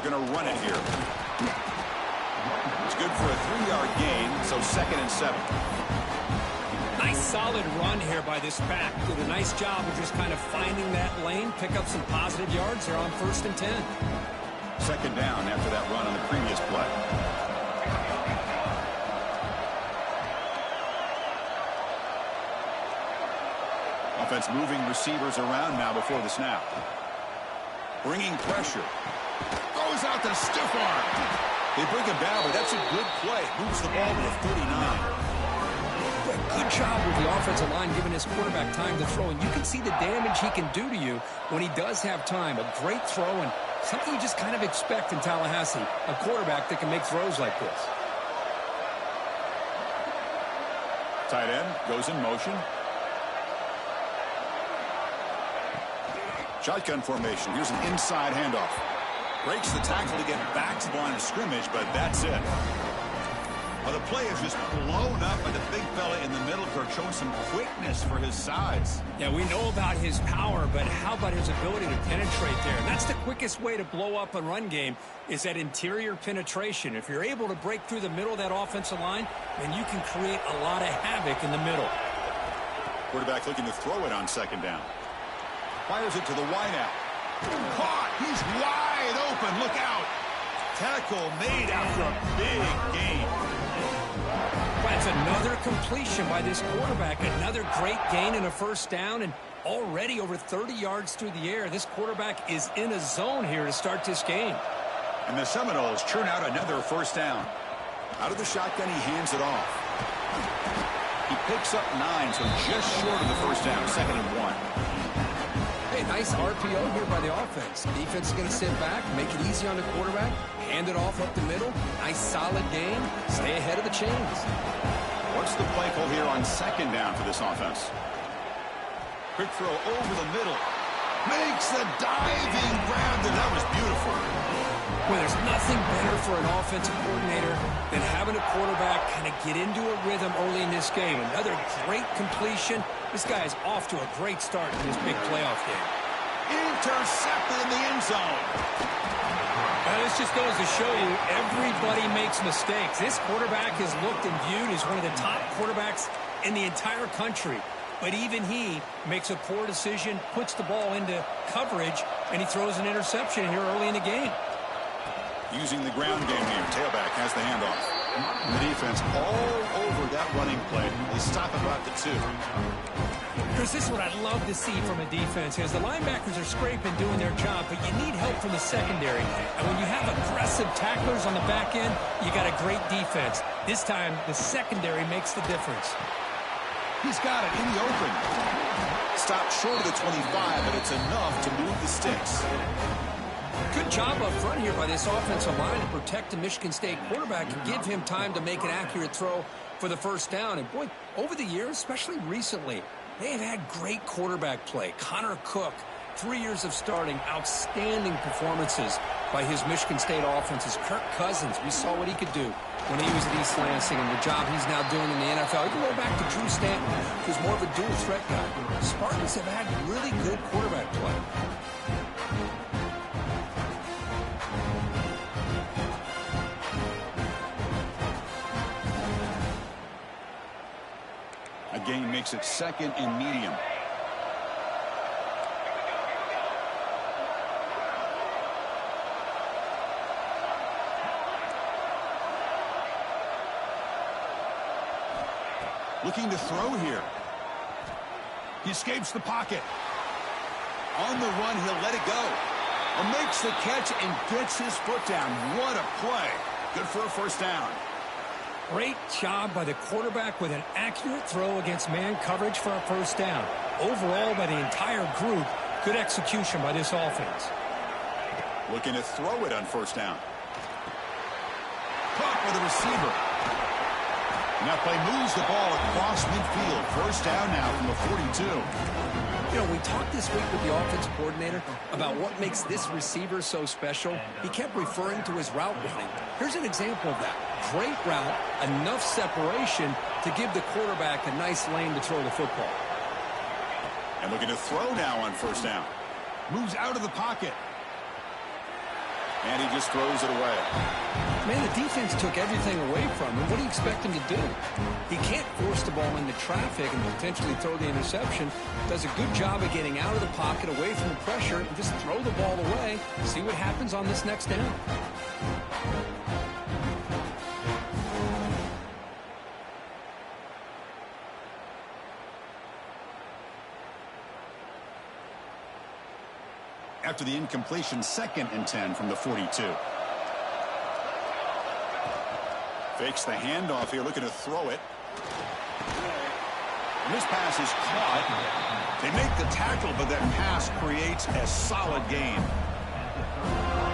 going to run it here. It's good for a 3-yard gain, so 2nd and 7. Nice solid run here by this back. Did a nice job of just kind of finding that lane, pick up some positive yards there on 1st and 10. 2nd down after that run on the previous play. Offense moving receivers around now before the snap. Bringing pressure. Throws out the stiff arm. They bring him down, but that's a good play. Moves the ball to the 39. Good job with the offensive line giving his quarterback time to throw. And you can see the damage he can do to you when he does have time. A great throw and something you just kind of expect in Tallahassee. A quarterback that can make throws like this. Tight end goes in motion. Shotgun formation. Here's an inside handoff. Breaks the tackle to get back to the line of scrimmage, but that's it. Well, the play is just blown up by the big fella in the middle, Kirk, showing some quickness for his size. Yeah, we know about his power, but how about his ability to penetrate there? And that's the quickest way to blow up a run game is that interior penetration. If you're able to break through the middle of that offensive line, then you can create a lot of havoc in the middle. Quarterback looking to throw it on 2nd down. Fires it to the wideout. Caught! He's wide open. Look out! Tackle made after a big gain. That's another completion by this quarterback. Another great gain and a 1st down, and already over 30 yards through the air. This quarterback is in a zone here to start this game. And the Seminoles churn out another 1st down. Out of the shotgun, he hands it off. He picks up 9, so just short of the 1st down, 2nd and 1. Hey, nice RPO here by the offense. Defense is going to sit back, make it easy on the quarterback, hand it off up the middle. Nice solid game. Stay ahead of the chains. What's the play call here on 2nd down for this offense? Quick throw over the middle. Makes the diving grab, and that was beautiful. Well, there's nothing better for an offensive coordinator than having a quarterback kind of get into a rhythm early in this game. Another great completion. This guy is off to a great start in this big playoff game. Intercepted in the end zone. Well, this just goes to show you everybody makes mistakes. This quarterback is looked and viewed as one of the top quarterbacks in the entire country. But even he makes a poor decision, puts the ball into coverage, and he throws an interception here early in the game. Using the ground game here. Tailback has the handoff. And the defense all over that running play. They stop about the 2. Chris, this is what I'd love to see from a defense. As the linebackers are scraping, doing their job, but you need help from the secondary. And when you have aggressive tacklers on the back end, you got a great defense. This time, the secondary makes the difference. He's got it in the open. Stopped short of the 25, but it's enough to move the sticks. Good job up front here by this offensive line to protect the Michigan State quarterback and give him time to make an accurate throw for the 1st down. And, boy, over the years, especially recently, they have had great quarterback play. Connor Cook, 3 years of starting, outstanding performances by his Michigan State offenses. Kirk Cousins, we saw what he could do when he was at East Lansing and the job he's now doing in the NFL. You can go back to Drew Stanton, who's more of a dual threat guy. Spartans have had really good quarterback play. A gain makes it 2nd and medium. Looking to throw here. He escapes the pocket. On the run, he'll let it go. And makes the catch and gets his foot down. What a play. Good for a 1st down. Great job by the quarterback with an accurate throw against man coverage for a 1st down. Overall, by the entire group, good execution by this offense. Looking to throw it on 1st down. Caught by the receiver. And that play moves the ball across midfield. 1st down now from the 42. You know, we talked this week with the offensive coordinator about what makes this receiver so special. He kept referring to his route running. Here's an example of that. Great route, enough separation to give the quarterback a nice lane to throw the football. And looking to throw now on 1st down. Moves out of the pocket. And he just throws it away. Man, the defense took everything away from him. What do you expect him to do? He can't force the ball into traffic and potentially throw the interception. Does a good job of getting out of the pocket, away from the pressure, and just throw the ball away. See what happens on this next down. After the incompletion, 2nd and 10 from the 42. Fakes the handoff here, looking to throw it. And this pass is caught. They make the tackle, but that pass creates a solid gain.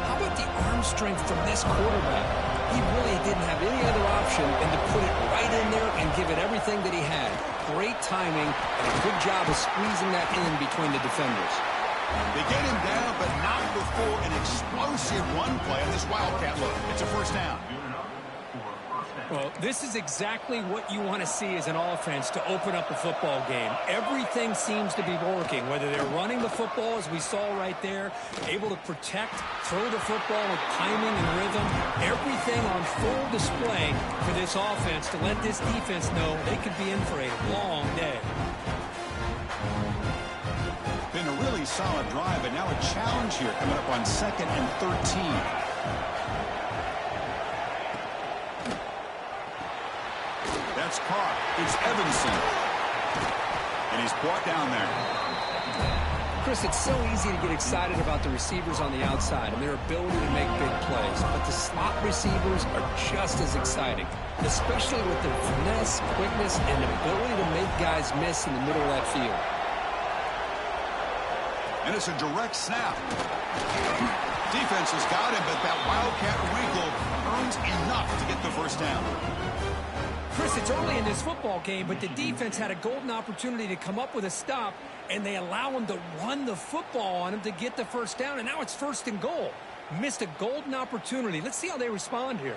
How about the arm strength from this quarterback? He really didn't have any other option than to put it right in there and give it everything that he had. Great timing and a good job of squeezing that in between the defenders. They get him down, but not before an explosive run play on this Wildcat look. It's a first down. Well, this is exactly what you want to see as an offense to open up a football game. Everything seems to be working, whether they're running the football, as we saw right there, able to protect, throw the football with timing and rhythm. Everything on full display for this offense to let this defense know they could be in for a long day. Been a really solid drive, but now a challenge here coming up on 2nd and 13. That's caught. It's Evanson. And he's brought down there. Chris, it's so easy to get excited about the receivers on the outside and their ability to make big plays, but the slot receivers are just as exciting, especially with their finesse, quickness, and ability to make guys miss in the middle of that field. And it's a direct snap. Defense has got him, but that Wildcat wrinkle earns enough to get the first down. Chris, it's early in this football game, but the defense had a golden opportunity to come up with a stop, and they allow him to run the football on him to get the first down, and now it's 1st and goal. Missed a golden opportunity. Let's see how they respond here.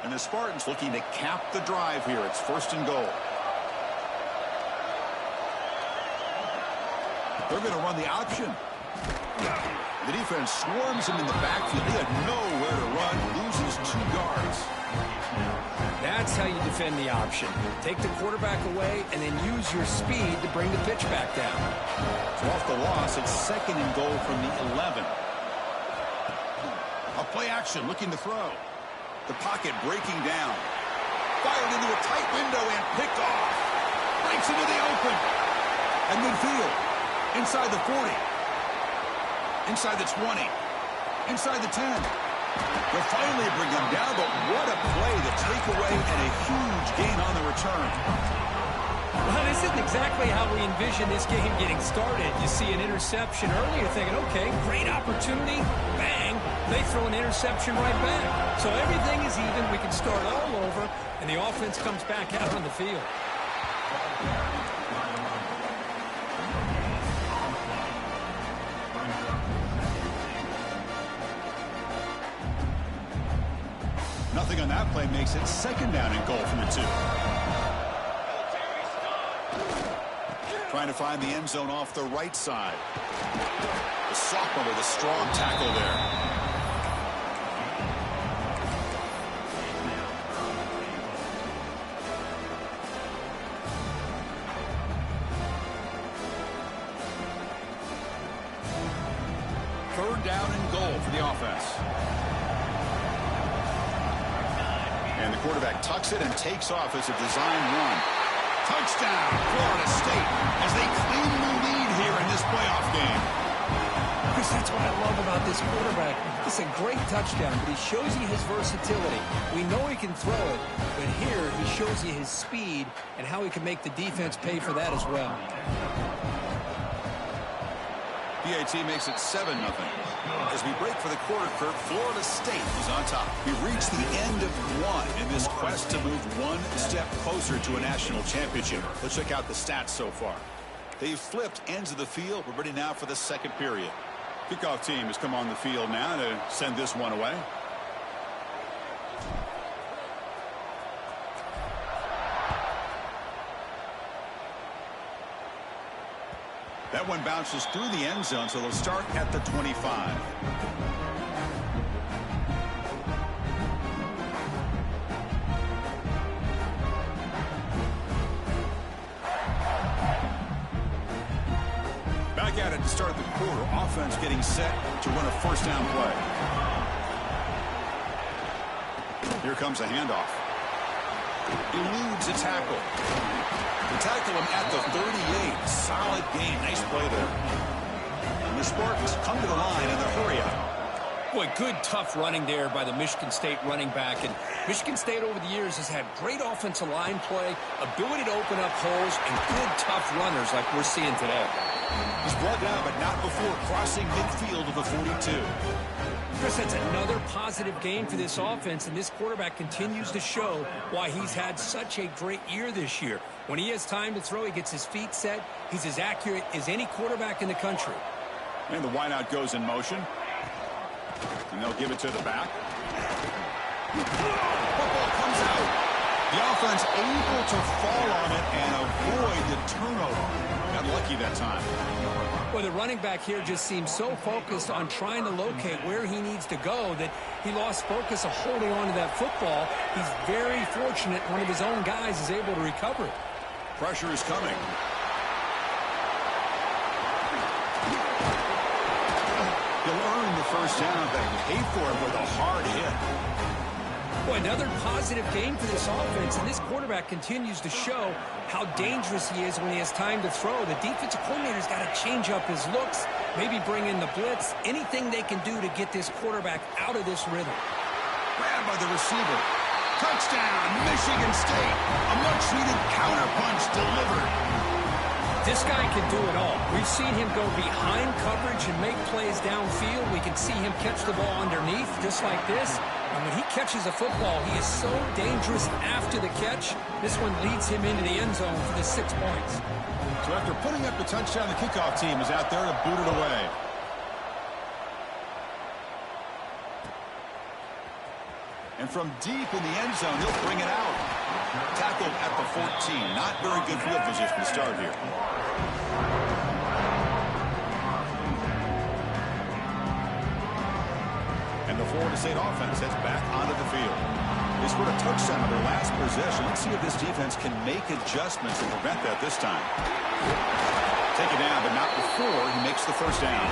And the Spartans looking to cap the drive here. It's 1st and goal. They're going to run the option. The defense swarms him in the backfield. He had nowhere to run, loses 2 yards. That's how you defend the option. Take the quarterback away and then use your speed to bring the pitch back down. So off the loss, it's 2nd and goal from the 11. A play action, looking to throw. The pocket breaking down. Fired into a tight window and picked off. Breaks into the open. And midfield. Inside the 40. Inside the 20. Inside the 10. They'll finally bring him down, but what a play, the takeaway and a huge gain on the return. Well, this isn't exactly how we envision this game getting started. You see an interception early, you're thinking, okay, great opportunity, bang, they throw an interception right back. So everything is even, we can start all over, and the offense comes back out on the field. Nothing on that play makes it 2nd down and goal from the 2. Trying to find the end zone off the right side. The sophomore with a strong tackle there. Third down and goal for the offense. And the quarterback tucks it and takes off as a design run. Touchdown, Florida State, as they claim the lead here in this playoff game. Chris, that's what I love about this quarterback. It's a great touchdown, but he shows you his versatility. We know he can throw it, but here he shows you his speed and how he can make the defense pay for that as well. PAT makes it 7-0. As we break for the quarter, Kurt, Florida State is on top. We've reached the end of one in this quest to move one step closer to a national championship. Let's check out the stats so far. They've flipped ends of the field. We're ready now for the 2nd period. Kickoff team has come on the field now to send this one away. That one bounces through the end zone, so they'll start at the 25. start of the quarter. Offense getting set to run a first down play. Here comes a handoff. Eludes a tackle. They tackle him at the 38. Solid game. Nice play there. And the Spartans come to the line in the hurry up. Boy, good, tough running there by the Michigan State running back. And Michigan State over the years has had great offensive line play, ability to open up holes, and good, tough runners like we're seeing today. He's brought down, but not before crossing midfield of the 42. Chris, that's another positive game for this offense, and this quarterback continues to show why he's had such a great year this year. When he has time to throw, he gets his feet set. He's as accurate as any quarterback in the country. And the wideout goes in motion. And they'll give it to the back. Football comes out. The offense able to fall on it and avoid the turnover. Got lucky that time. Well, the running back here just seems so focused on trying to locate where he needs to go that he lost focus of holding on to that football. He's very fortunate one of his own guys is able to recover it. Pressure is coming. He'll earn the first down, but pay for it with a hard hit. Boy, another positive game for this offense, and this quarterback continues to show how dangerous he is when he has time to throw. The defensive coordinator's got to change up his looks, maybe bring in the blitz, anything they can do to get this quarterback out of this rhythm. Grabbed by the receiver. Touchdown, Michigan State. A much-needed counter punch delivered. This guy can do it all. We've seen him go behind coverage and make plays downfield. We can see him catch the ball underneath, just like this. And when he catches a football, he is so dangerous after the catch. This one leads him into the end zone for the 6 points. So after putting up the touchdown, the kickoff team is out there to boot it away. And from deep in the end zone, he'll bring it out. Tackled at the 14. Not very good field position to start here. And the Florida State offense heads back onto the field. They scored a touchdown on their last possession. Let's see if this defense can make adjustments to prevent that this time. Take it down, but not before he makes the first down.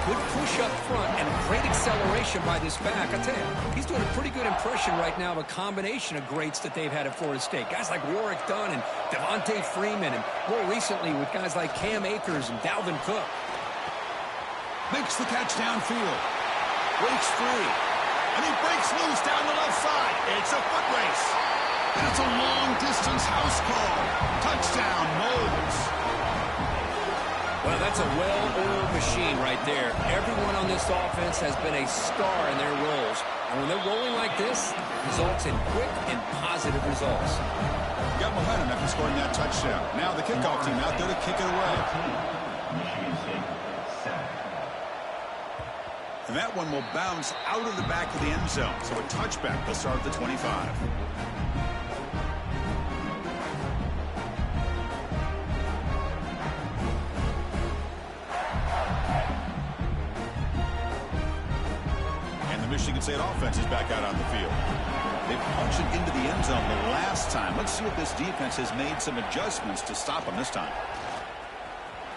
Good push up front and great acceleration by this back. I tell you, he's doing a pretty good impression right now of a combination of greats that they've had at Florida State. Guys like Warrick Dunn and Devontae Freeman, and more recently with guys like Cam Akers and Dalvin Cook. Makes the catch downfield. Breaks free. And he breaks loose down the left side. It's a foot race. And it's a long-distance house call. Touchdown, Moles. Well, that's a well-oiled machine right there. Everyone on this offense has been a star in their roles. And when they're rolling like this, it results in quick and positive results. Got momentum after scoring that touchdown. Now the kickoff team out there to kick it away. And that one will bounce out of the back of the end zone. So a touchback will start at the 25. Michigan State offense is back out on the field. They punched it into the end zone the last time. Let's see if this defense has made some adjustments to stop him this time.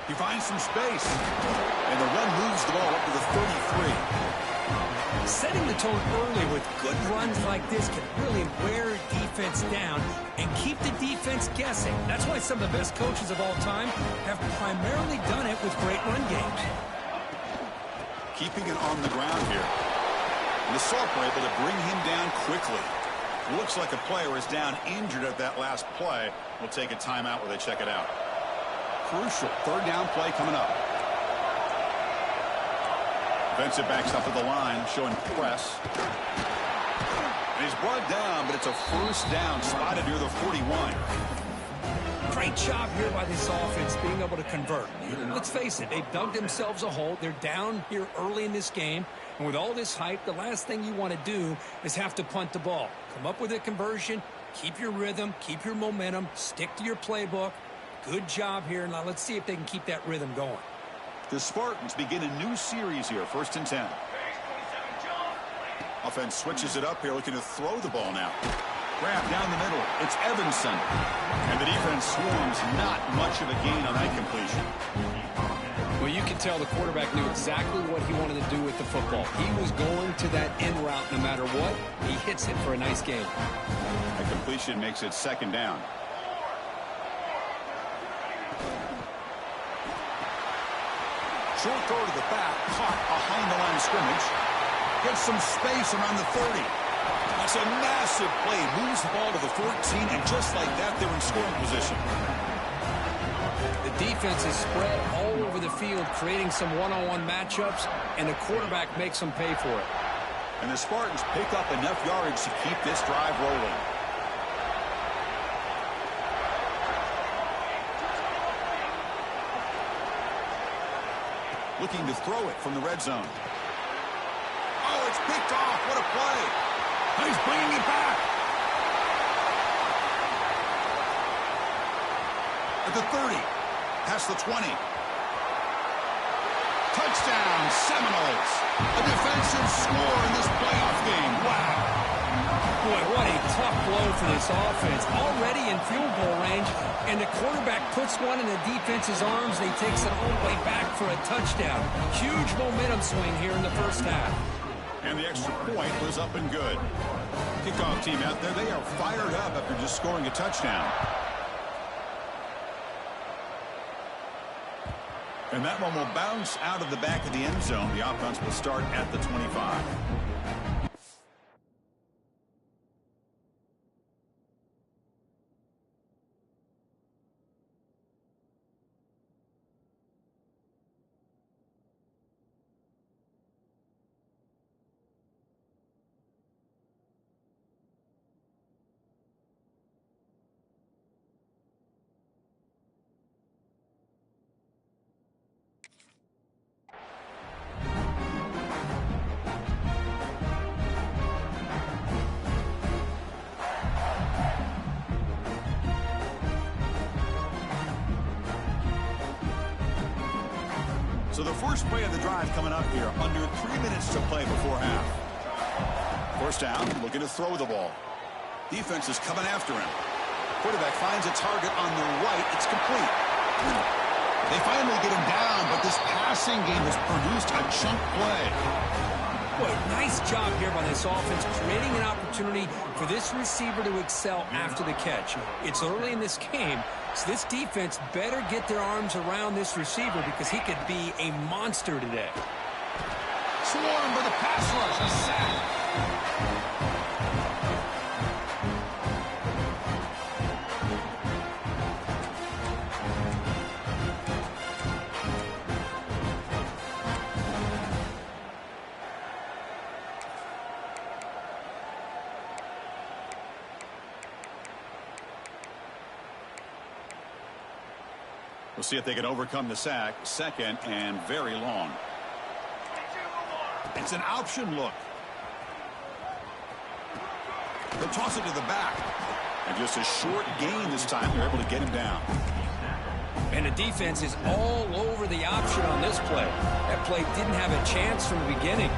He finds some space. And the run moves the ball up to the 33. Setting the tone early with good runs like this can really wear defense down and keep the defense guessing. That's why some of the best coaches of all time have primarily done it with great run games. Keeping it on the ground here. And the Sauk were able to bring him down quickly. Looks like a player is down injured at that last play. We'll take a timeout where they check it out. Crucial third down play coming up. Defensive backs up at the line, showing press. And he's brought down, but it's a first down spotted near the 41. Great job here by this offense being able to convert. Let's face it, they've dug themselves a hole. They're down here early in this game. And with all this hype, the last thing you want to do is have to punt the ball. Come up with a conversion, keep your rhythm, keep your momentum, stick to your playbook. Good job here. Now let's see if they can keep that rhythm going. The Spartans begin a new series here, 1st and 10. Offense switches it up here, looking to throw the ball now. Grab down the middle. It's Evanson. And the defense swarms, not much of a gain on that completion. Well, you can tell the quarterback knew exactly what he wanted to do with the football. He was going to that in route no matter what. He hits it for a nice gain. A completion makes it second down. Short throw to the back, caught behind the line of scrimmage. Gets some space around the 30. That's a massive play. Moves the ball to the 14, and just like that, they're in scoring position. The defense is spread all over the field, creating some one-on-one matchups, and the quarterback makes them pay for it. And the Spartans pick up enough yardage to keep this drive rolling. Looking to throw it from the red zone. Oh, it's picked off. What a play. He's bringing it back. At the 30. Past the 20. Touchdown, Seminoles. A defensive score in this playoff game. Wow. Boy, what a tough blow for this offense. Already in field goal range, and the quarterback puts one in the defense's arms, and he takes it all the way back for a touchdown. Huge momentum swing here in the first half. And the extra point was up and good. Kickoff team out there, they are fired up after just scoring a touchdown. And that one will bounce out of the back of the end zone. The offense will start at the 25. So the first play of the drive coming up here, under 3 minutes to play before half. First down, looking to throw the ball. Defense is coming after him. Quarterback finds a target on the right. It's complete. They finally get him down, but this passing game has produced a chunk play. Boy, nice job here by this offense, creating an opportunity for this receiver to excel after the catch. It's early in this game, so this defense better get their arms around this receiver because he could be a monster today. Swarm with a pass rush, a sack. We'll see if they can overcome the sack. Second and very long. It's an option look. They'll toss it to the back. And just a short gain this time. They're able to get him down. And the defense is all over the option on this play. That play didn't have a chance from the beginning.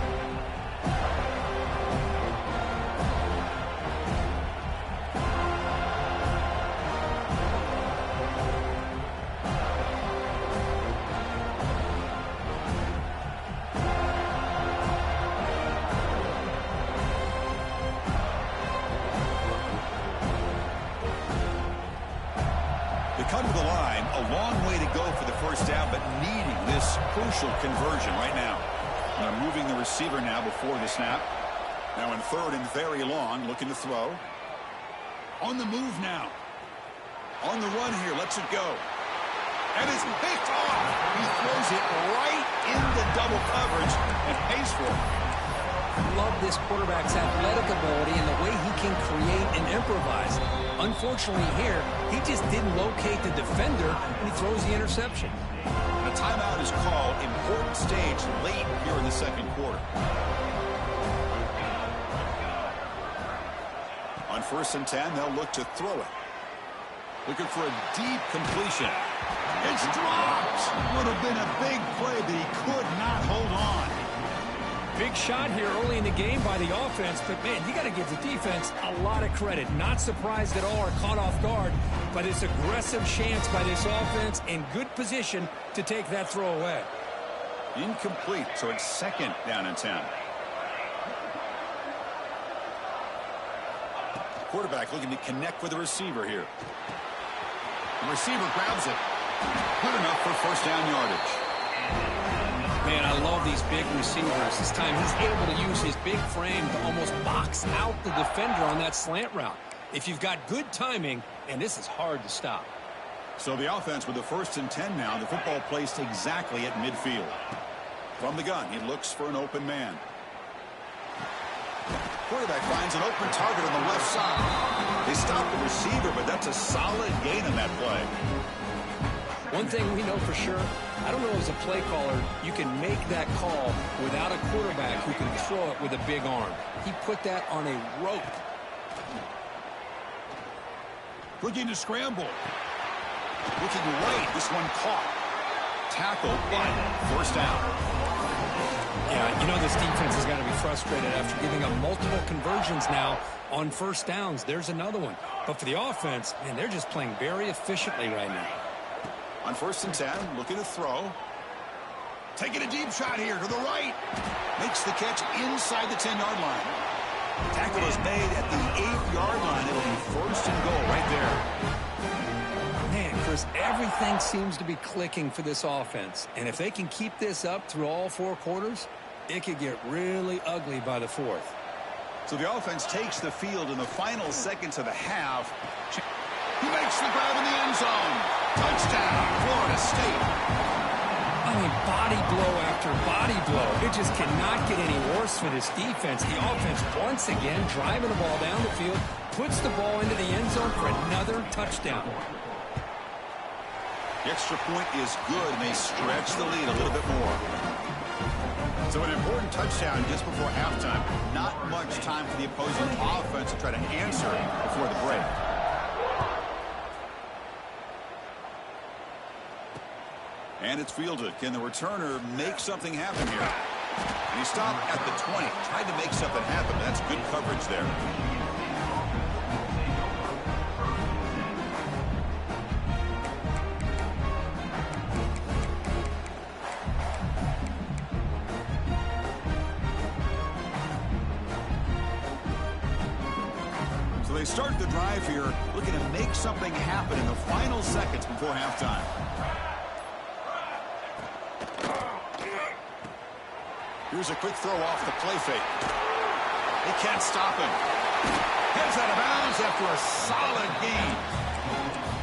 Come to the line, a long way to go for the first down, but needing this crucial conversion right now. They're moving the receiver now before the snap. Now in third and very long, looking to throw. On the move now. On the run here, lets it go. And it's picked off. He throws it right into double coverage and pays for it. Love this quarterback's athletic ability and the way he can create and improvise. Unfortunately here, he just didn't locate the defender, and he throws the interception. And a timeout is called. Important stage late here in the second quarter. On 1st and 10, they'll look to throw it. Looking for a deep completion. It's dropped. Would have been a big play, but he could not hold on. Big shot here early in the game by the offense, but, man, you got to give the defense a lot of credit. Not surprised at all or caught off guard by this aggressive chance by this offense in good position to take that throw away. Incomplete, so it's 2nd down and 10. Quarterback looking to connect with the receiver here. The receiver grabs it. Good enough for 1st down yardage. Man, I love these big receivers. This time he's able to use his big frame to almost box out the defender on that slant route. If you've got good timing, and this is hard to stop. So the offense with the 1st and 10 now. The football placed exactly at midfield. From the gun, he looks for an open man. Quarterback finds an open target on the left side. They stop the receiver, but that's a solid gain on that play. One thing we know for sure, I don't know as a play caller, you can make that call without a quarterback who can throw it with a big arm. He put that on a rope. Looking to scramble. Looking right. This one caught. Tackled, but 1st down. Yeah, you know this defense has got to be frustrated after giving up multiple conversions now on 1st downs. There's another one. But for the offense, man, they're just playing very efficiently right now. On 1st and 10, looking to throw. Taking a deep shot here to the right. Makes the catch inside the 10-yard line. Tackle is made at the 8-yard line. It'll be 1st and goal right there. Man, Chris, everything seems to be clicking for this offense. And if they can keep this up through all 4 quarters, it could get really ugly by the 4th. So the offense takes the field in the final seconds of the half. He makes the grab in the end zone. Touchdown, Florida State. I mean, body blow after body blow. It just cannot get any worse for this defense. The offense, once again, driving the ball down the field, puts the ball into the end zone for another touchdown. The extra point is good, and they stretch the lead a little bit more. So an important touchdown just before halftime. Not much time for the opposing offense to try to answer before the break. And it's fielded. Can the returner make something happen here? And he stopped at the 20. Tried to make something happen. That's good coverage there. So they start the drive here, looking to make something happen in the final seconds before halftime. Here's a quick throw off the play fake. They can't stop him. Heads out of bounds after a solid gain.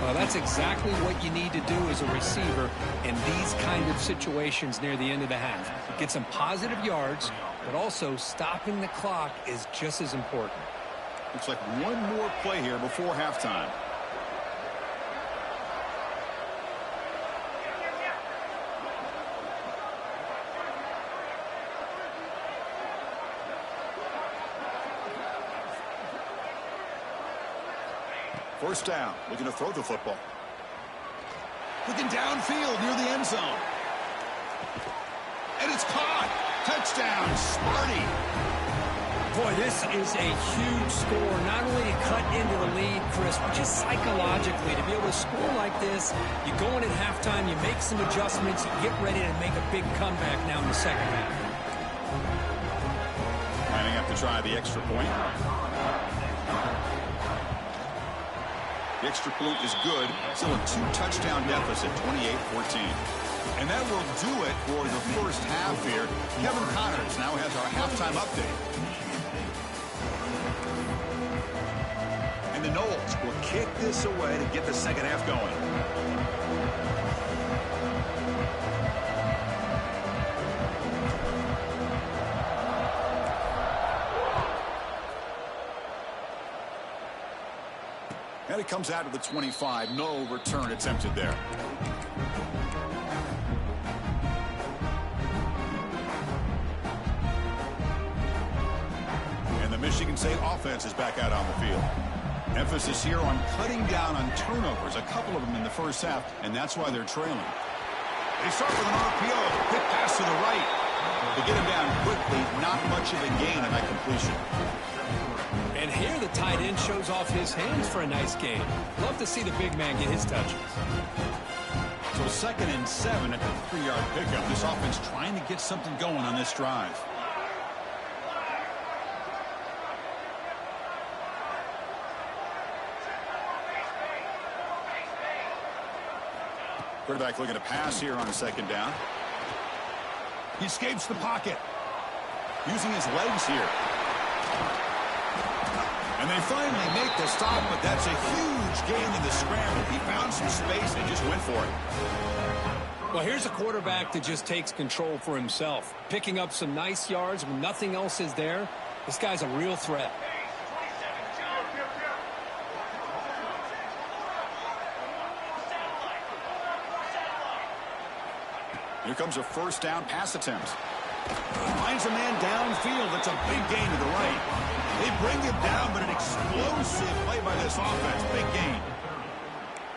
Well, that's exactly what you need to do as a receiver in these kind of situations near the end of the half. Get some positive yards, but also stopping the clock is just as important. Looks like one more play here before halftime. First down, looking to throw the football. Looking downfield near the end zone. And it's caught. Touchdown, Sparty. Boy, this is a huge score. Not only to cut into the lead, Chris, but just psychologically to be able to score like this. You go in at halftime, you make some adjustments, you get ready to make a big comeback now in the second half. Lining up to try the extra point. The extra point is good. Still a 2-touchdown deficit, 28-14. And that will do it for the first half here. Kevin Connors now has our halftime update. And the Noles will kick this away to get the second half going. And it comes out of the 25. No return attempted there. And the Michigan State offense is back out on the field. Emphasis here on cutting down on turnovers, a couple of them in the first half, and that's why they're trailing. They start with an RPO. Quick pass to the right. To get him down quickly, not much of a gain on that completion. And here the tight end shows off his hands for a nice game. Love to see the big man get his touches. So 2nd and 7 at the 3-yard pickup. This offense trying to get something going on this drive. Quarterback looking to pass here on 2nd down. He escapes the pocket. Using his legs here. And they finally make the stop, but that's a huge gain in the scramble. He found some space and just went for it. Well, here's a quarterback that just takes control for himself. Picking up some nice yards when nothing else is there. This guy's a real threat. Here comes a 1st down pass attempt. Finds a man downfield. That's a big gain to the right. They bring him down, but an explosive play by this offense. Big gain.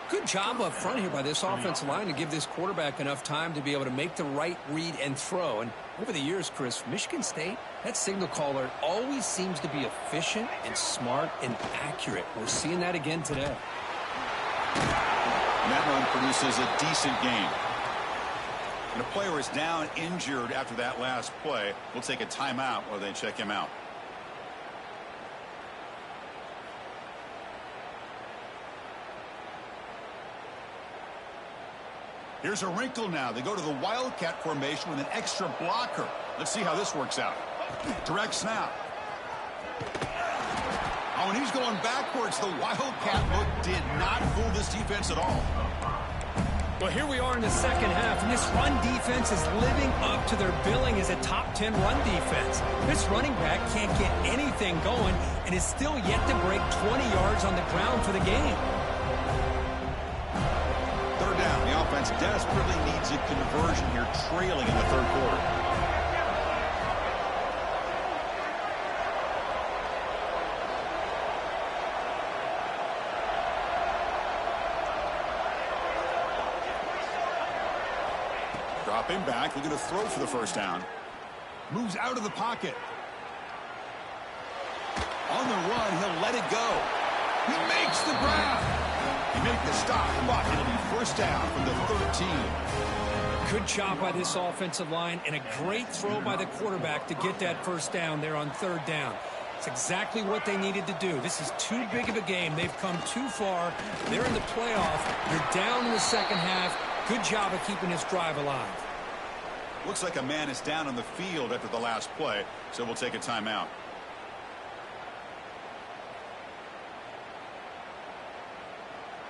Good job up front here by this offensive line to give this quarterback enough time to be able to make the right read and throw. And over the years, Chris, Michigan State, that signal caller always seems to be efficient and smart and accurate. We're seeing that again today. And that run produces a decent gain. And a player is down injured after that last play. We'll take a timeout while they check him out. Here's a wrinkle now. They go to the Wildcat formation with an extra blocker. Let's see how this works out. Direct snap. Oh, and he's going backwards. The Wildcat look did not fool this defense at all. Well, here we are in the second half, and this run defense is living up to their billing as a top 10 run defense. This running back can't get anything going and is still yet to break 20 yards on the ground for the game. 3rd down. The offense desperately needs a conversion here, trailing in the 3rd quarter. Drop him back, looking to throw for the 1st down. Moves out of the pocket. On the run, he'll let it go. He makes the grab. He made the stop, but it'll be 1st down from the 13. Good job by this offensive line and a great throw by the quarterback to get that 1st down there on 3rd down. It's exactly what they needed to do. This is too big of a game. They've come too far. They're in the playoff. You're down in the second half. Good job of keeping this drive alive. Looks like a man is down on the field after the last play, so we'll take a timeout.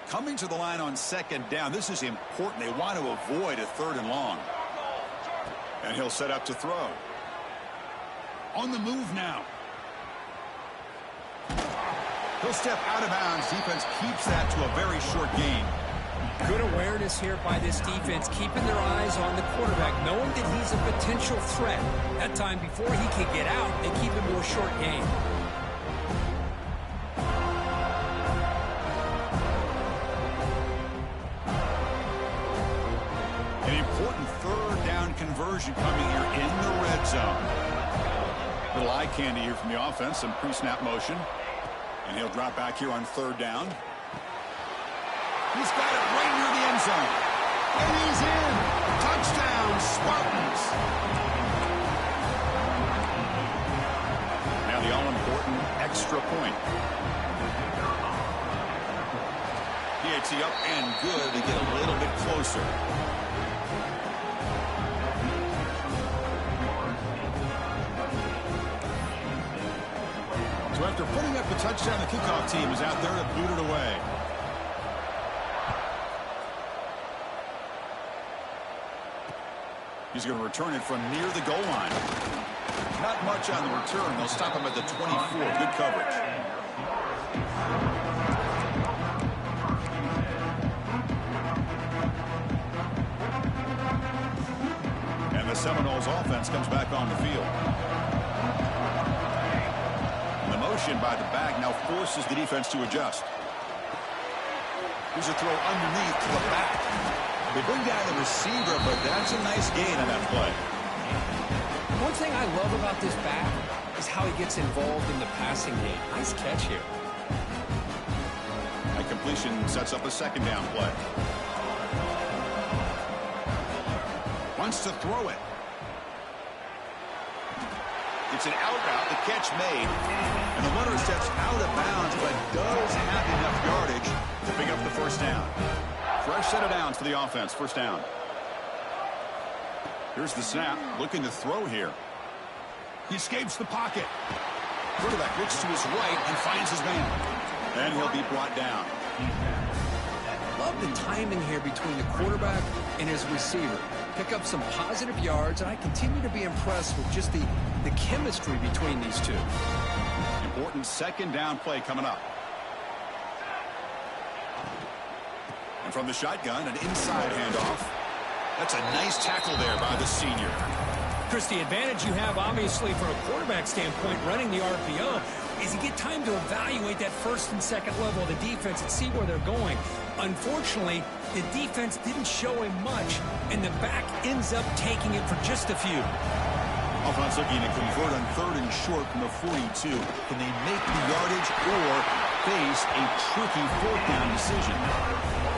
Coming to the line on 2nd down. This is important. They want to avoid a 3rd and long. And he'll set up to throw. On the move now. He'll step out of bounds. Defense keeps that to a very short gain. Good awareness here by this defense, keeping their eyes on the quarterback, knowing that he's a potential threat. That time before he can get out, they keep him to a short gain. An important 3rd down conversion coming here in the red zone. Little eye candy here from the offense, some pre-snap motion. And he'll drop back here on 3rd down. He's got it right near the end zone. And he's in. Touchdown, Spartans. Now the all-important extra point. PAT up and good to get a little bit closer. So after putting up the touchdown, the kickoff team is out there to boot it away. He's going to return it from near the goal line. Not much on the return. They'll stop him at the 24. Good coverage. And the Seminoles offense comes back on the field. The motion by the back now forces the defense to adjust. Here's a throw underneath to the back. They bring down the receiver, but that's a nice gain on that play. One thing I love about this back is how he gets involved in the passing game. Nice catch here. That completion sets up a 2nd down play. Wants to throw it. It's an out route. The catch made. And the runner steps out of bounds, but does have enough yardage to pick up the first down. Fresh set of downs for the offense. First down. Here's the snap. Looking to throw here. He escapes the pocket. Quarterback looks to his right and finds his man. And he'll be brought down. Love the timing here between the quarterback and his receiver. Pick up some positive yards, and I continue to be impressed with just the chemistry between these two. Important second down play coming up. And from the shotgun, an inside handoff. That's a nice tackle there by the senior. Chris, the advantage you have, obviously, from a quarterback standpoint, running the RPO, is you get time to evaluate that first and second level of the defense and see where they're going. Unfortunately, the defense didn't show him much, and the back ends up taking it for just a few. Offense looking to convert on 3rd and short from the 42. Can they make the yardage or face a tricky 4th down decision?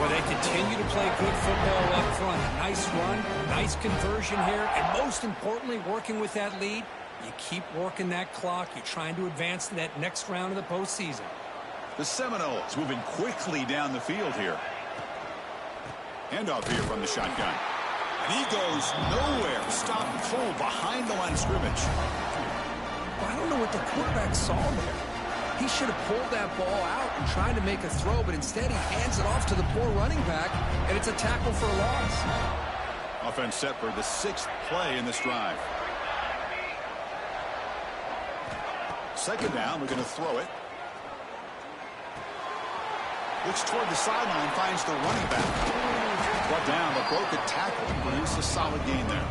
Well, they continue to play good football up front. Nice run, nice conversion here, and most importantly, working with that lead, you keep working that clock. You're trying to advance to that next round of the postseason. The Seminoles moving quickly down the field here. Handoff here from the shotgun. And he goes nowhere. Stopped cold behind the line of scrimmage. Well, I don't know what the quarterback saw there. He should have pulled that ball out and tried to make a throw, but instead he hands it off to the poor running back, and it's a tackle for a loss. Offense set for the 6th play in this drive. Second down, we're going to throw it. Looks toward the sideline, finds the running back. Brought down, but broke a tackle and produced a solid gain there.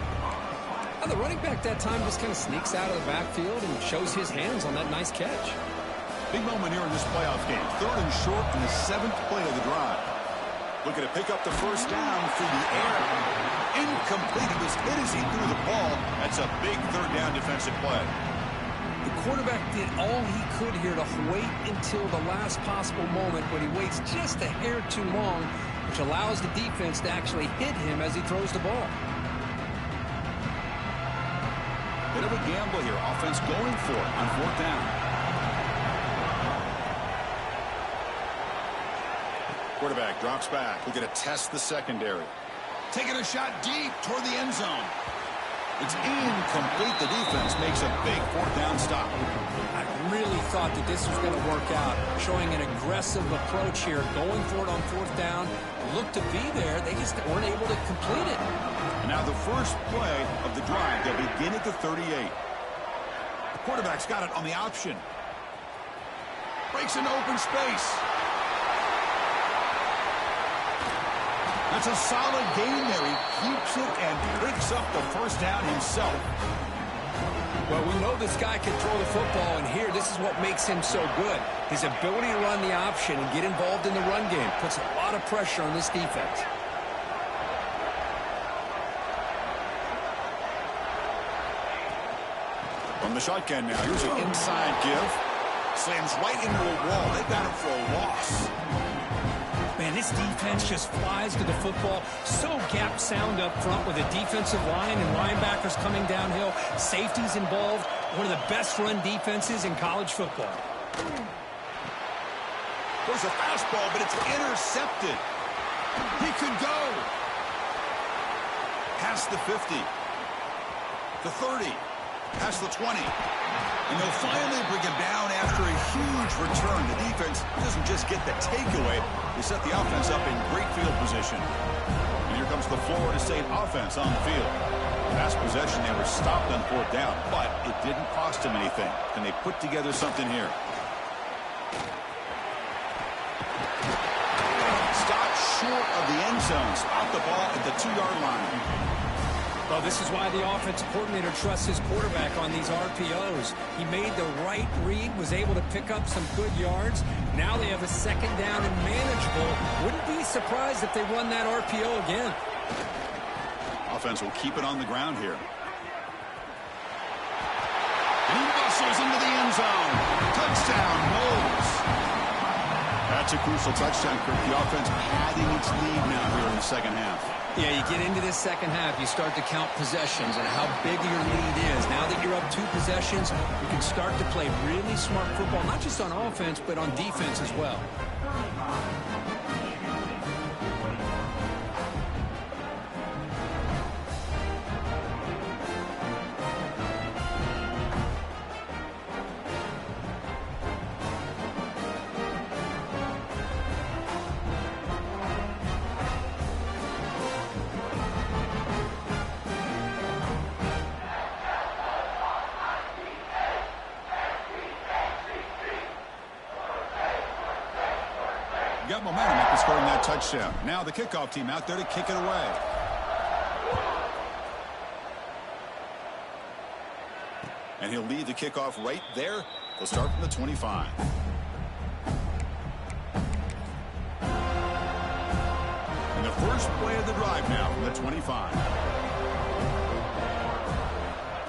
Now the running back that time just kind of sneaks out of the backfield and shows his hands on that nice catch. Big moment here in this playoff game. 3rd and short in the 7th play of the drive. Looking to pick up the first down through the air. Incomplete. He was hit as he threw the ball. That's a big 3rd down defensive play. The quarterback did all he could here to wait until the last possible moment, but he waits just a hair too long, which allows the defense to actually hit him as he throws the ball. Bit of a gamble here. Offense going for it on 4th down. Quarterback drops back. We're going to test the secondary. Taking a shot deep toward the end zone. It's incomplete. The defense makes a big 4th down stop. I really thought that this was going to work out, showing an aggressive approach here, going for it on 4th down. Looked to be there. They just weren't able to complete it. And now the first play of the drive. They'll begin at the 38. The quarterback's got it on the option. Breaks into open space. That's a solid gain there. He keeps it and picks up the first down himself. Well, we know this guy can throw the football, and here, this is what makes him so good. His ability to run the option and get involved in the run game puts a lot of pressure on this defense. From the shotgun now, here's an inside give. Slams right into a wall. They got it for a loss. Man, this defense just flies to the football. So gap sound up front with a defensive line and linebackers coming downhill. Safeties involved. One of the best run defenses in college football. There's a fastball, but it's intercepted. He could go. Past the 50. The 30. Past the 20. And they'll finally bring him down after a huge return. The defense doesn't just get the takeaway. They set the offense up in great field position. And here comes the Florida State offense on the field. Last possession, they were stopped on 4th down, but it didn't cost them anything. Can they put together something here? Stopped short of the end zone. Spot the ball at the 2-yard line. Well, this is why the offensive coordinator trusts his quarterback on these RPOs. He made the right read, was able to pick up some good yards. Now they have a 2nd down and manageable. Wouldn't be surprised if they run that RPO again. Offense will keep it on the ground here. And he bustles into the end zone. Touchdown, Knowles. That's a crucial touchdown, Kirk. The offense padding its lead now here in the second half. Yeah, you get into this second half, you start to count possessions and how big your lead is. Now that you're up 2 possessions, you can start to play really smart football, not just on offense, but on defense as well. Got momentum after scoring that touchdown. Now the kickoff team out there to kick it away. And he'll lead the kickoff right there. They'll start from the 25. And the first play of the drive now from the 25.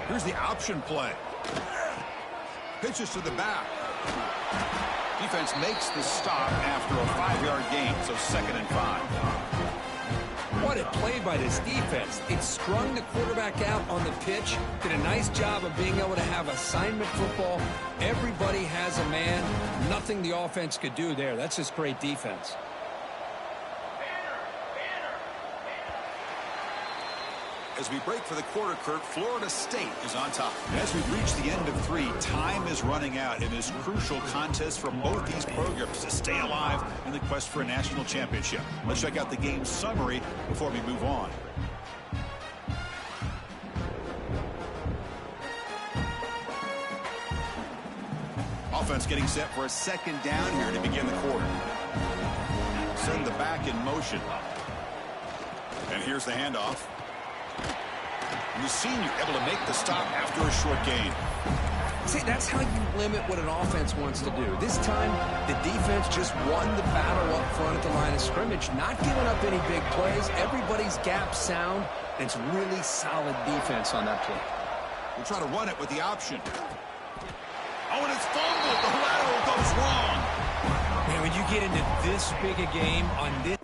Here's the option play. Pitches to the back. Defense makes the stop after a 5-yard gain, so 2nd and 5. What a play by this defense. It strung the quarterback out on the pitch, did a nice job of being able to have assignment football. Everybody has a man. Nothing the offense could do there. That's just great defense. As we break for the quarter, Kurt, Florida State is on top. As we reach the end of 3, time is running out in this crucial contest for both these programs to stay alive in the quest for a national championship. Let's check out the game summary before we move on. Offense getting set for a 2nd down here to begin the quarter. Send the back in motion. And here's the handoff. And the senior able to make the stop after a short gain. See, that's how you limit what an offense wants to do. This time, the defense just won the battle up front at the line of scrimmage, not giving up any big plays. Everybody's gap sound, and it's really solid defense on that play. We'll try to run it with the option. Oh, and it's fumbled. The lateral goes wrong. Man, when you get into this big a game on this.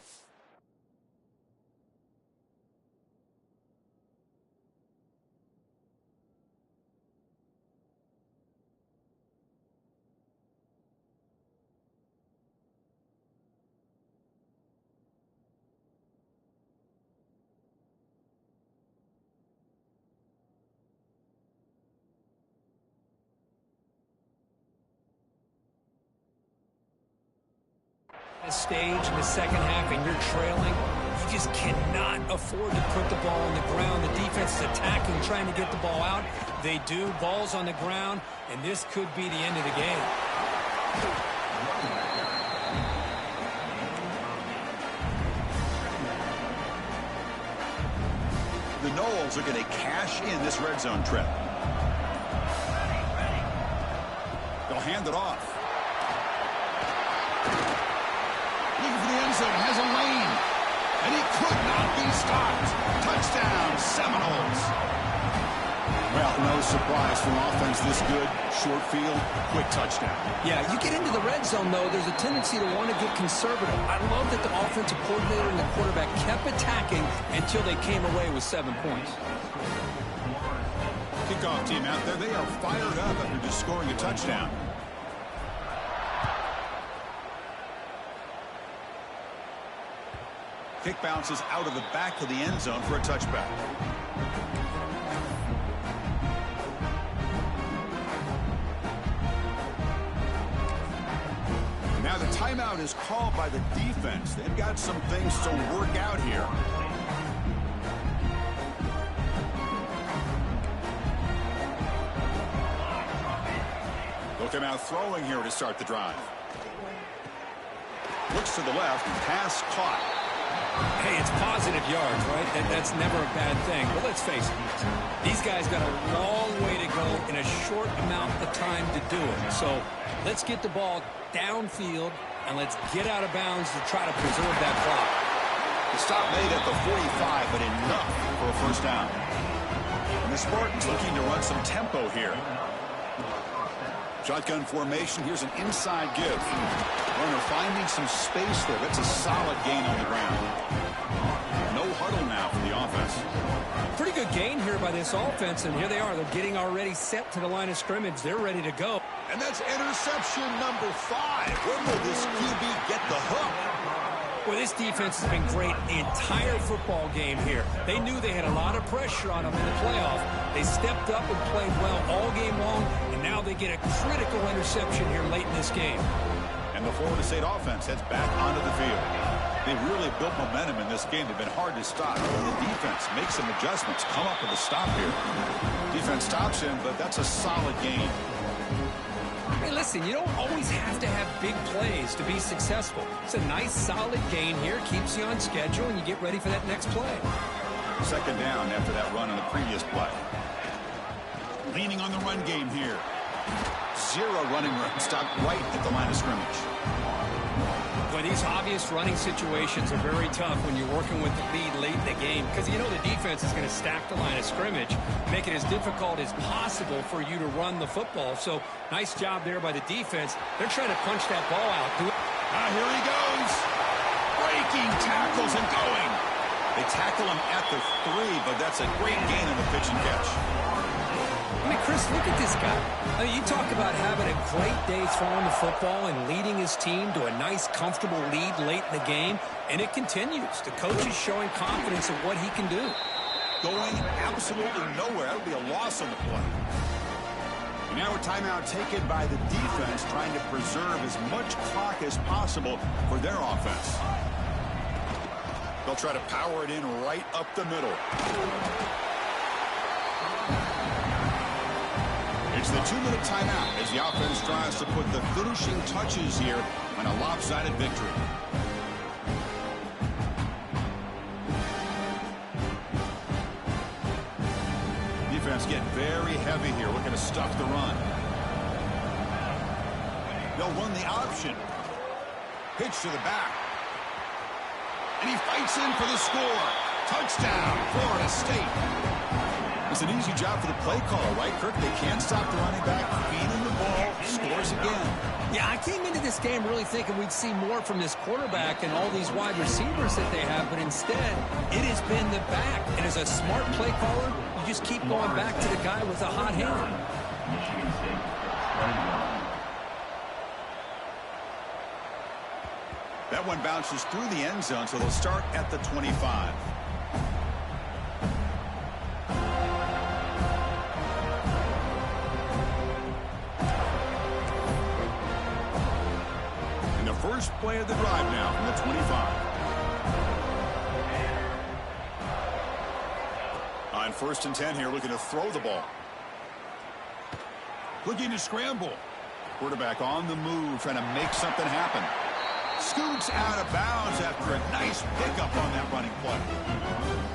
Stage in the second half and you're trailing, you just cannot afford to put the ball on the ground. The defense is attacking, trying to get the ball out. They do. Ball's on the ground, and this could be the end of the game. The Noles are going to cash in this red zone trip. They'll hand it off. Has a lane, and he could not be stopped. Touchdown, Seminoles. Well, no surprise from offense this good. Short field, quick touchdown. Yeah, you get into the red zone, though, there's a tendency to want to get conservative. I love that the offensive coordinator and the quarterback kept attacking until they came away with 7 points. Kickoff team out there, they are fired up after just scoring a touchdown. Kick bounces out of the back of the end zone for a touchback. Now the timeout is called by the defense. They've got some things to work out here. They'll come out throwing here to start the drive. Looks to the left, pass caught. Hey, it's positive yards, right? That's never a bad thing. But let's face it, these guys got a long way to go in a short amount of time to do it. So let's get the ball downfield, and let's get out of bounds to try to preserve that clock. The stop made at the 45, but enough for a first down. And the Spartans looking to run some tempo here. Shotgun formation. Here's an inside give. Runner finding some space there. That's a solid gain on the ground. No huddle now gain here by this offense, and here they are. They're getting already set to the line of scrimmage. They're ready to go. And that's interception number 5. When will this QB get the hook? Well, this defense has been great the entire football game here. They knew they had a lot of pressure on them in the playoff. They stepped up and played well all game long, and now they get a critical interception here late in this game. And the Florida State offense heads back onto the field. They've really built momentum in this game. They've been hard to stop. The defense makes some adjustments, come up with a stop here. Defense stops him, but that's a solid game. Hey, listen, you don't always have to have big plays to be successful. It's a nice, solid gain here. Keeps you on schedule, and you get ready for that next play. Second down after that run on the previous play. Leaning on the run game here. 0 running room. Stopped right at the line of scrimmage. Well, these obvious running situations are very tough when you're working with the lead late in the game because you know the defense is going to stack the line of scrimmage, make it as difficult as possible for you to run the football. So nice job there by the defense. They're trying to punch that ball out. Here he goes. Breaking tackles and going. They tackle him at the 3, but that's a great gain on the pitch and catch. I mean, Chris, look at this guy. I mean, you talk about having a great day throwing the football and leading his team to a nice, comfortable lead late in the game, and it continues. The coach is showing confidence in what he can do. Going absolutely nowhere. That would be a loss on the play. And now a timeout taken by the defense, trying to preserve as much clock as possible for their offense. They'll try to power it in right up the middle. It's the 2-minute timeout as the offense tries to put the finishing touches here on a lopsided victory. Defense getting very heavy here, looking to stuff the run. They'll run the option. Pitch to the back. And he fights in for the score. Touchdown, Florida State. It's an easy job for the play caller, right, Kirk? They can't stop the running back, feed him the ball, scores again. Yeah, I came into this game really thinking we'd see more from this quarterback and all these wide receivers that they have, but instead, it has been the back. And as a smart play caller, you just keep going back to the guy with a hot hand. That one bounces through the end zone, so they'll start at the 25. First play of the drive now from the 25. On 1st and 10 here, looking to throw the ball. Looking to scramble. Quarterback on the move, trying to make something happen. Scoots out of bounds after a nice pickup on that running play.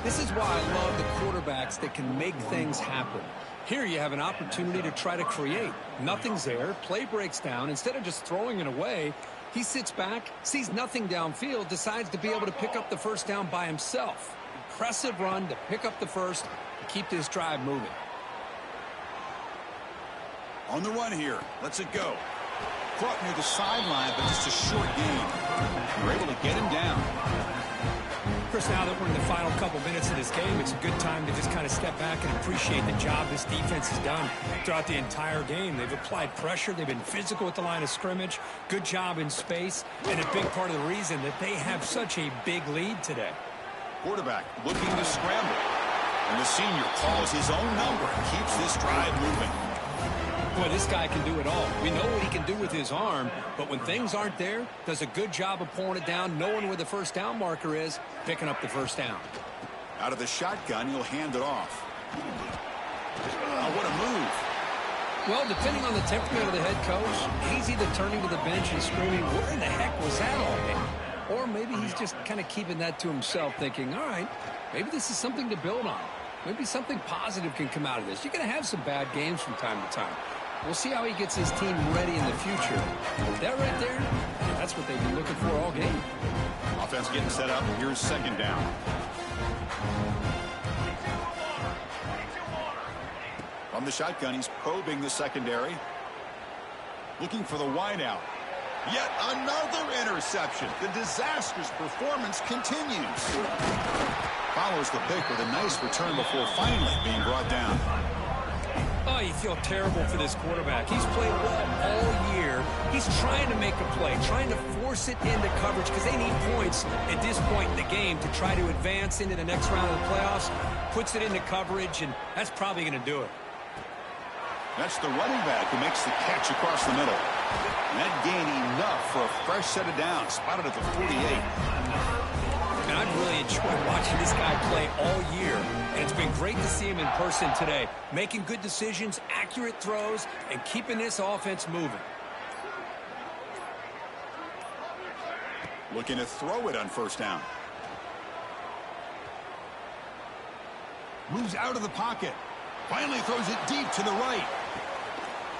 This is why I love the quarterbacks that can make things happen. Here you have an opportunity to try to create. Nothing's there. Play breaks down. Instead of just throwing it away, he sits back, sees nothing downfield, decides to be able to pick up the first down by himself. Impressive run to pick up the first and keep this drive moving. On the run here. Lets it go. Caught near the sideline, but just a short gain. We're able to get him down. Chris, now that we're in the final couple minutes of this game, it's a good time to just kind of step back and appreciate the job this defense has done throughout the entire game. They've applied pressure. They've been physical at the line of scrimmage. Good job in space. And a big part of the reason that they have such a big lead today. Quarterback looking to scramble. And the senior calls his own number and keeps this drive moving. Boy, this guy can do it all. We know what he can do with his arm, but when things aren't there, does a good job of pulling it down, knowing where the first down marker is, picking up the first down. Out of the shotgun, he'll hand it off. Oh, what a move. Well, depending on the temperament of the head coach, he's either turning to the bench and screaming, where in the heck was that all day? Or maybe he's just kind of keeping that to himself, thinking, all right, maybe this is something to build on. Maybe something positive can come out of this. You're going to have some bad games from time to time. We'll see how he gets his team ready in the future. That right there, that's what they've been looking for all game. Offense getting set up. Here's second down. From the shotgun, he's probing the secondary. Looking for the wideout. Yet another interception. The disastrous performance continues. follows the pick with a nice return before finally being brought down. Oh, you feel terrible for this quarterback. He's played well all year. He's trying to make a play, trying to force it into coverage because they need points at this point in the game to try to advance into the next round of the playoffs. Puts it into coverage, and that's probably going to do it. That's the running back who makes the catch across the middle. And that gained enough for a fresh set of downs, spotted at the 48. And I've really enjoyed watching this guy play all year, and it's been great to see him in person today, making good decisions, accurate throws, and keeping this offense moving. Looking to throw it on first down. Moves out of the pocket. Finally throws it deep to the right.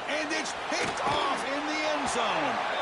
And it's picked off in the end zone.